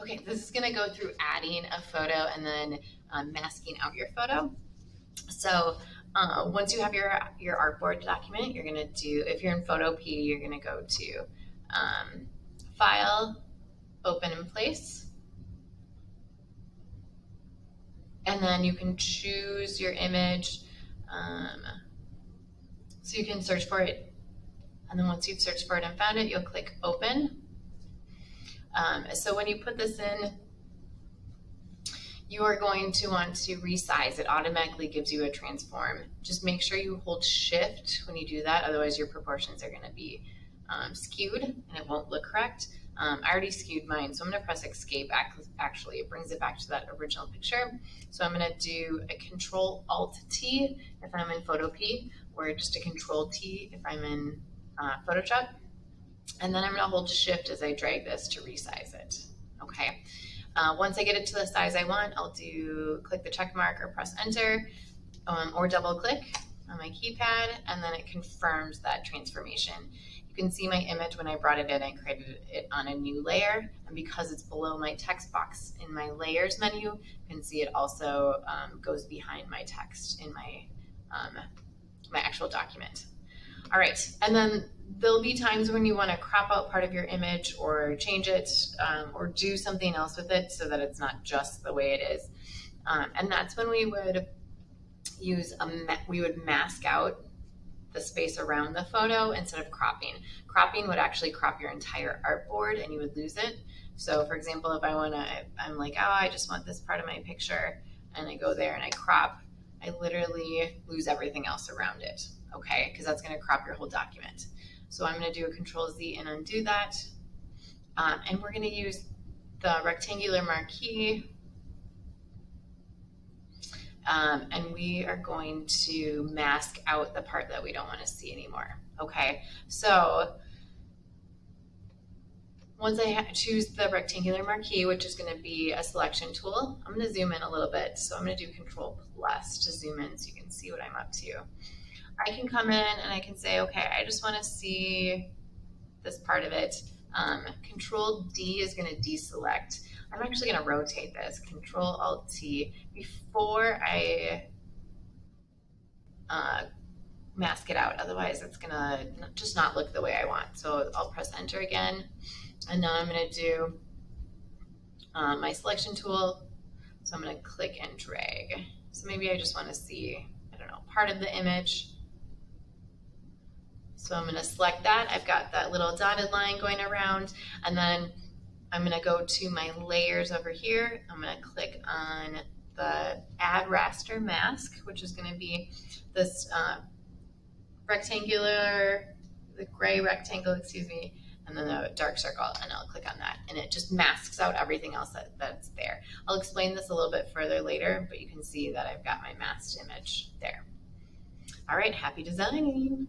Okay, this is gonna go through adding a photo and then masking out your photo. So once you have your artboard document, you're gonna do, if you're in Photo P, you're gonna go to File, Open in Place, and then you can choose your image. So you can search for it, and then once you've searched for it and found it, you'll click Open. So when you put this in, you are going to want to resize. It automatically gives you a transform. Just make sure you hold Shift when you do that, otherwise your proportions are going to be skewed and it won't look correct. I already skewed mine, so I'm going to press Escape. Actually, it brings it back to that original picture. So I'm going to do a Control-Alt-T if I'm in Photo P, or just a Control-T if I'm in Photoshop. And then I'm going to hold Shift as I drag this to resize it. Okay. Once I get it to the size I want, I'll click the check mark or press Enter, or double click on my keypad, and then it confirms that transformation. You can see my image when I brought it in, I created it on a new layer, and because it's below my text box in my layers menu, you can see it also goes behind my text in my actual document. All right, and then there'll be times when you want to crop out part of your image or change it or do something else with it so that it's not just the way it is. And that's when we would use we would mask out the space around the photo instead of cropping. Cropping would actually crop your entire artboard and you would lose it. So for example, if I'm like, oh, I just want this part of my picture, and I go there and I crop, I literally lose everything else around it. Okay, because that's going to crop your whole document. So I'm going to do a Control-Z and undo that. And we're going to use the rectangular marquee. And we are going to mask out the part that we don't want to see anymore. Okay, so once I choose the rectangular marquee, which is going to be a selection tool, I'm going to zoom in a little bit. So I'm going to do Control+ to zoom in so you can see what I'm up to. I can come in and I can say, okay, I just want to see this part of it. Control-D is going to deselect. I'm actually going to rotate this, Control-Alt-T, before I mask it out. Otherwise, it's going to just not look the way I want. So I'll press Enter again. And now I'm going to do my selection tool. So I'm going to click and drag. So maybe I just want to see, I don't know, part of the image. So I'm going to select that. I've got that little dotted line going around, and then I'm going to go to my layers over here. I'm going to click on the Add Raster Mask, which is going to be this the gray rectangle, excuse me, and then a dark circle, and I'll click on that, and it just masks out everything else that's there. I'll explain this a little bit further later, but you can see that I've got my masked image there. All right, happy designing.